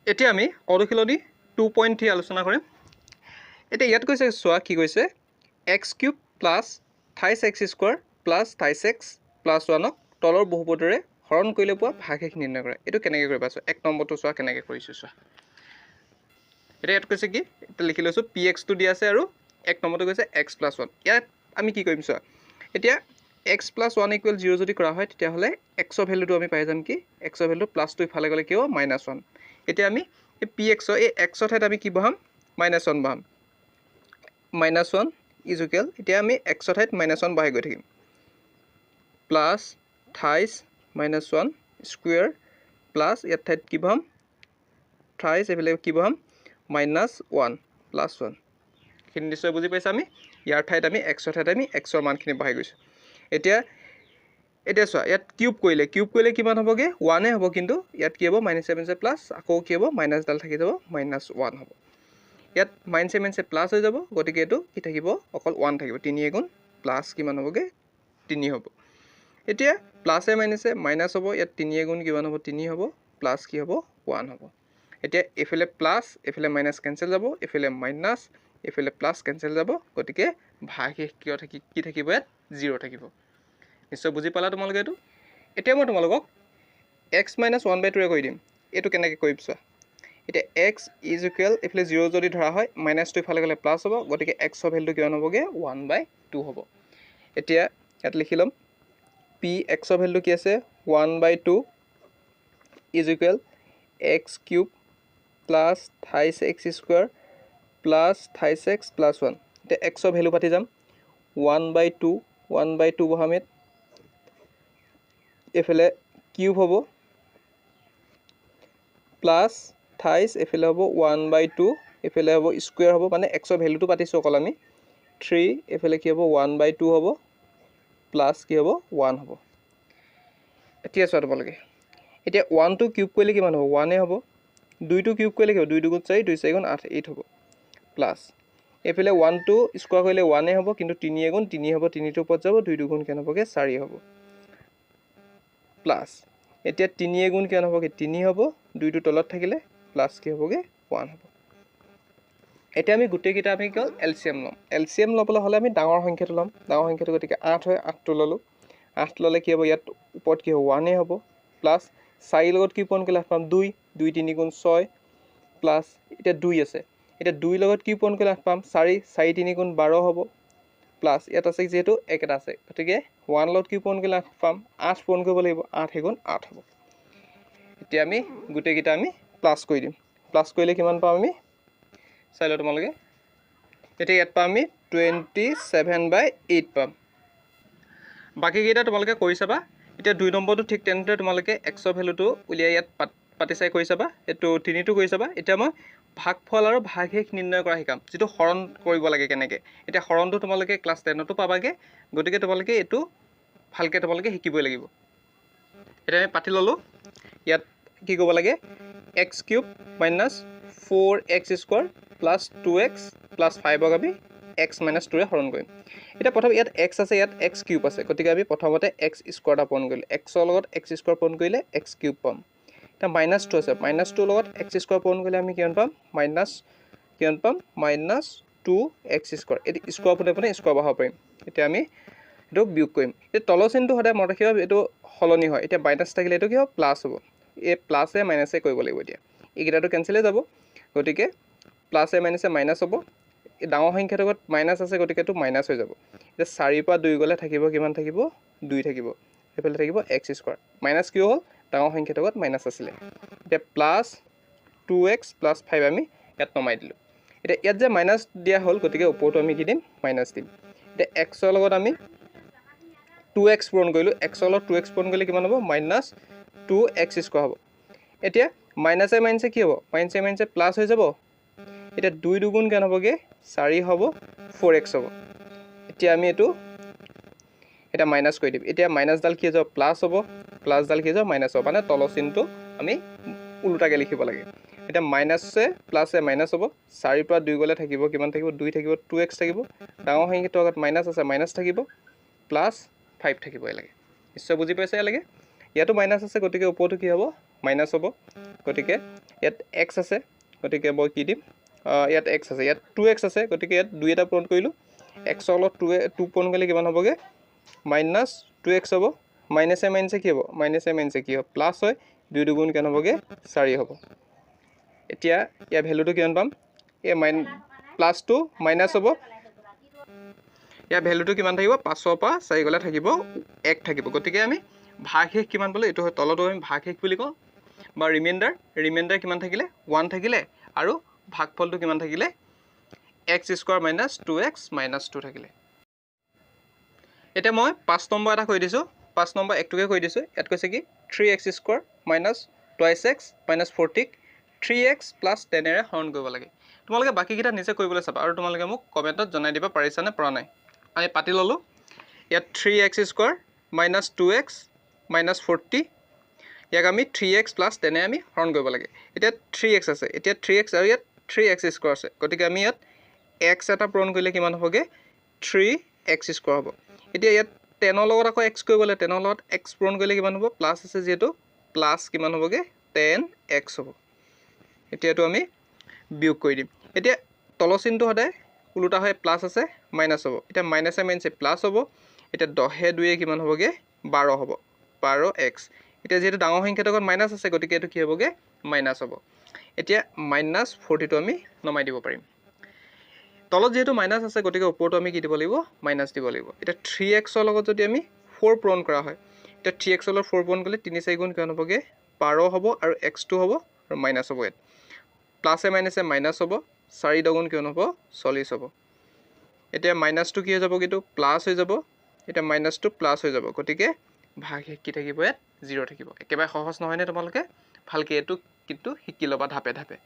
এতিয়া আমি অদুখিলনি 2.3 আলোচনা কৰিম। এতিয়া ইয়াত কৈছে চোৱা কি কৈছে x³ plus 28x² plus 28x plus 1ক তলৰ বহুপদৰে হৰণ কৰিলে পোৱা ভাগশেষ নিৰ্ণয় কৰা। এইটো কেনেকৈ কৰিবা চোৱা, এক নম্বৰটো চোৱা কেনেকৈ কৰিছোঁ চোৱা। এতিয়া ইয়াত কৈছে কি, এতিয়া লিখি লৈছোঁ px টো দিয়া আছে আৰু এক নম্বৰটো কৈছে x প্লাছ 1। ইয়াত আমি কি কৰিম চোৱা, এতিয়া x প্লাছ 1 = 0 যদি কৰা হয় তেতিয়াহ'লে xৰ ভেলুটো আমি পাই যাম কি, xৰ ভেলুটো প্লাছটো ইফালে গ'লে কি হ'ব -1। এতিয়া আমি এই px এই xৰ ঠাইত আমি কি বহাম -1 বহাম। -1 ইজুকেল, এতিয়া আমি xৰ ঠাইত -1 বহাই গৈ থাকিম। প্লাছ 28 -1 স্কুৱেৰ প্লাছ ইয়াৰ ঠাইত কি বহাম 28 এইফালে কি বহাম -1 প্লাছ 1। এইখিনি নিশ্চয় বুজি পাইছা। আমি ইয়াৰ ঠাইত আমি xৰ ঠাইত আমি xৰ মানখিনি বহাই গৈছোঁ। এতিয়া চোৱা ইয়াত কিউব কৰিলে কিমান হ'বগৈ 1 হ'ব, কিন্তু ইয়াত কি হ'ব -7 প্লাছ আকৌ কি হ'ব মাইনাছডাল থাকি যাব -1 হ'ব। ইয়াত -7 প্লাছ হৈ যাব, গতিকে এইটো কি থাকিব অকল 1 থাকিব। 3 গুণ প্লাছ কিমান হ'বগৈ 3 হ'ব। এতিয়া প্লাছে মাইনাছে মাইনাছ হ'ব, ইয়াত 3 গুণ কিমান হ'ব 3 হ'ব, প্লাছ কি হ'ব 1 হ'ব। এতিয়া এইফালে প্লাছ এইফালে মাইনাছ কেঞ্চেল যাব, এইফালে মাইনাছ এইফালে প্লাছ কেঞ্চেল যাব, গতিকে ভাগশেষ কি থাকিব ইয়াত 0 থাকিব। নিশ্চয় বুজি পালা তোমালোকে এইটো। এতিয়া মই তোমালোকক x - 1/2 কৰি দিম। এইটো কেনেকৈ কৰিম চোৱা। এতিয়া x ইজুকেল এইফালে 0 যদি ধৰা হয় মাইনাছটো ইফালে গ'লে প্লাছ হ'ব, গতিকে xৰ ভেলুটো কিমান হ'বগৈ 1/2 হ'ব। এতিয়া ইয়াত লিখি ল'ম p xৰ ভেলুটো কি আছে 1/2 equal x³ plus 28x² plus 28x plus 1। এতিয়া xৰ ভেলু পাতি যাম 1/2 বহাম ইয়াত, এইফালে কিউব হ'ব প্লাছ 28 এইফালে হ'ব 1/2 এইফালে হ'ব স্কুৱেৰ হ'ব, মানে xৰ ভেলুটো পাতিছোঁ অকল আমি 3 এইফালে কি হ'ব 1/2 হ'ব প্লাছ কি হ'ব 1 হ'ব। এতিয়া চোৱা তোমালোকে, এতিয়া 1টো কিউব কৰিলে কিমান হ'ব 1 হ'ব, 2টো কিউব কৰিলে কি হ'ব 2 × 2 = 4 2 × 4 = 8 8 হ'ব, প্লাছ এইফালে 1টো স্কোৱাৰ কৰিলে 1 হ'ব, কিন্তু 3 গুণ 3 হ'ব, 3টোৰ ওপৰত যাব 2 2 গুণ কিমান হ'বগৈ 4 হ'ব, প্লাছ এতিয়া 3 গুণ কিমান হ'বগৈ 3 হ'ব, 2টো তলত থাকিলে প্লাছ কি হ'বগৈ 1 হ'ব। এতিয়া আমি গোটেইকেইটা আমি কি হ'ল এলচিএম ল'ম। এলচিএম ল'বলৈ হ'লে আমি ডাঙৰ সংখ্যাটো ল'ম। ডাঙৰ সংখ্যাটো গতিকে 8 হয়, 8টো ল'লোঁ। 8 ল'লে কি হ'ব ইয়াত ওপৰত কি হ'ব 1 হ'ব, প্লাছ 4 লগত কি পূৰণ কৰিলে 8 পাম 2 2 3 গুণ 6 প্লাছ এতিয়া 2 আছে, এতিয়া 2 লগত কি পূৰণ কৰিলে 8 পাম 4 4 3 গুণ 12 হ'ব, প্লাছ ইয়াত আছে যিহেতু 1 এটা আছে, গতিকে 1 লগত কি পূৰণ কৰিলে 8 পাম 8 পূৰণ কৰিব লাগিব 8 গুণ 8 হ'ব। এতিয়া আমি গোটেইকেইটা আমি প্লাছ কৰি দিম। প্লাছ কৰিলে কিমান পাম আমি চাই লওঁ তোমালোকে। এতিয়া ইয়াত পাম আমি 27/8 পাম। বাকীকেইটা তোমালোকে কৰি চাবা। এতিয়া 2 নম্বৰটো ঠিক তেনেদৰে তোমালোকে xৰ ভেলুটো উলিয়াই ইয়াত পাতি চাই কৰি চাবা। এইটো 3টো কৰি চাবা। এতিয়া মই ভাগফল আৰু ভাগশেষ নিৰ্ণয় কৰা শিকাম, যিটো হৰণ কৰিব লাগে কেনেকৈ। এতিয়া হৰণটো তোমালোকে ক্লাছ 10তো পাবাগৈ, গতিকে তোমালোকে এইটো ভালকৈ তোমালোকে শিকিবই লাগিব। এতিয়া আমি পাতি ল'লোঁ। ইয়াত কি কৰিব লাগে x³ - 4x² plus 2x plus 5ক আমি x - 2ৰে হৰণ কৰিম। এতিয়া প্ৰথম ইয়াত x আছে, ইয়াত x³ আছে, গতিকে আমি প্ৰথমতে x² এটা পূৰণ কৰিলোঁ। xৰ লগত x² পূৰণ কৰিলে x³ পাম। এতিয়া -2 আছে, -2ৰ লগত x² পূৰণ কৰিলে আমি কিমান পাম -2x²। এইটো স্কোৱাৰ পোনে পোনে স্কোৱাৰ বহাব পাৰিম। এতিয়া আমি এইটো বিয়োগ কৰিম। এই তলৰ চিনটো সদায় মনত ৰাখিবা, এইটো সলনি হয়। এতিয়া মাইনাছ থাকিলে এইটো কি হ'ব প্লাছ হ'ব। এই প্লাছে মাইনাছে কৰিব লাগিব। এতিয়া এইকেইটাটো কেঞ্চেলেই যাব, গতিকে প্লাছে মাইনাছে মাইনাছ হ'ব। এই ডাঙৰ সংখ্যাটোৰ লগত মাইনাছ আছে, গতিকে এইটো মাইনাছ হৈ যাব। এতিয়া 4ৰ পৰা 2 গ'লে থাকিব কিমান থাকিব 2 থাকিব, এইফালে থাকিব x²। মাইনাছ কিয় হ'ল ডাঙৰ সংখ্যাটোৰ লগত মাইনাছ আছিলে। এতিয়া প্লাছ 2x প্লাছ 5 আমি ইয়াত নমাই দিলোঁ। এতিয়া ইয়াত যে মাইনাছ দিয়া হ'ল, গতিকে ওপৰতো আমি কি দিম মাইনাছ দিম। এতিয়া xৰ লগত আমি 2x পূৰণ কৰিলোঁ। xৰ লগত 2x পূৰণ কৰিলে কিমান হ'ব -2x² হ'ব। এতিয়া মাইনাছে মাইনাছে কি হ'ব মাইনাছে প্লাছ হৈ যাব। এতিয়া 2 2 গুণ কিমান হ'বগৈ 4 হ'ব 4x হ'ব। এতিয়া আমি এইটো এতিয়া মাইনাছ কৰি দিম। এতিয়া মাইনাছডাল কি হৈ যাব প্লাছ হ'ব, প্লাছডাল কি হৈ যাব মাইনাছ হ'ব, মানে তলৰ চিনটো আমি ওলোটাকৈ লিখিব লাগে। এতিয়া মাইনাছে প্লাছে মাইনাছ হ'ব। 4ৰ পৰা 2 গ'লে থাকিব কিমান থাকিব 2 থাকিব, 2x থাকিব। ডাঙৰ সংখ্যাটোৰ আগত মাইনাছ আছে, মাইনাছ থাকিব, প্লাছ 5 থাকিব। এলাগে নিশ্চয় বুজি পাইছে। এলাগে ইয়াতো মাইনাছ আছে, গতিকে ওপৰতো কি হ'ব মাইনাছ হ'ব গতিকে ইয়াত x আছে গতিকে মই কি দিম ইয়াত x আছে ইয়াত 2x আছে গতিকে ইয়াত 2 এটা পূৰণ কৰিলোঁ x ৰ লগত 2 পূৰণ কৰিলে কিমান হ'বগে মাইনাছ 2x হ'ব মাইনাছে মাইনাছে কি হ'ব মাইনাছে কি হ'ব প্লাছ হয় 2 দুগুণ কিমান হ'বগে 4 হ'ব এতিয়া ইয়াৰ ভ্যালুটো কিমান পাম এই প্লাছ টু মাইনাছ হ'ব ইয়াৰ ভ্যালুটো কিমান থাকিব 500 পৰা 4 গলে থাকিব 1 থাকিব গতিকে আমি ভাগশেষ কিমান পালো এটো হয় তলটো আমি ভাগশেষ বুলি কওঁ বা ৰিমাইন্ডাৰ কিমান থাকিলে 1 থাকিলে আৰু ভাগফলটো কিমান থাকিলে x² - 2x - 2 থাকিলে এতিয়া মই 5 নম্বৰ এটা কৈ দিছো 5 নম্বৰ একটোকে কৈ দিছো ইয়াত কৈছে কি 3x² - 2x - 40 3x + 10 এৰে হৰণ কৰিব লাগে তোমালোকে বাকি কিটা নিচে কৰিবলৈ চাবা আৰু তোমালোকে মোক কমেন্টত জনাই দিবা পাৰিছা নে পৰা নাই আমি পাতি ললো ইয়াত 3x² - 2x - 40 ইয়াক আমি 3x + 10 এ আমি হৰণ কৰিব লাগে এতিয়া 3x আছে এতিয়া 3x আৰু ইয়াত 3x² আছে গতিকে আমি ইয়াত x এটা পূৰণ কৰিলে কিমান হ'বগে 3x² হ'ব এতিয়া ইয়াত 10 ৰ লগত আকৌ x কৰিবলে 10 ৰ লগত x পূৰণ কৰিলে কিমান হ'ব প্লাছ আছে যেটো প্লাছ কিমান হ'বগে 10x হ'ব এতিয়াটো আমি বিয়োগ কৰি দিম এতিয়া তল চিনটো সদায় উলটা হয় প্লাছ আছে মাইনাছ হ'ব এতিয়া মাইনাছে মাইনাছে প্লাছ হ'ব এতিয়া 10 এ 2 এ কিমান হ'বগে 12 হ'ব 12x এতিয়া যেটো ডাঙৰ সংখ্যাটো লগত মাইনাছ আছে গতিকে এটো কি হ'বগে মাইনাছ হ'ব এতিয়া -40 টো আমি নমাই দিব পাৰিম তলত যেটো মাইনাছ আছে গতিকে ওপৰটো আমি কি দিব লাগিব মাইনাছ দিব লাগিব এটা 3x ৰ লগত যদি আমি 4 পূৰণ কৰা হয় এটা 3x ৰ লগত 4 পূৰণ কৰিলে 3 4 গুণ কিমান হ'বগে 12 হ'ব আৰু x2 হ'ব আৰু মাইনাছ হ'ব ইয়াত প্লাছে মাইনাছে মাইনাছ হ'ব 4 দুগুণ কিমান হ'ব 40 হ'ব এতিয়া মাইনাছটো কি হৈ যাব কিন্তু প্লাছ হৈ যাব এটা মাইনাছটো প্লাছ হৈ যাব গতিকে ভাগশেষ কি থাকিব ইয়াত 0 থাকিব একেবাৰে সহজ নহয় নে তোমালোকে ভালকে এটো কিন্তু শিকি লবা ধাপে ধাপে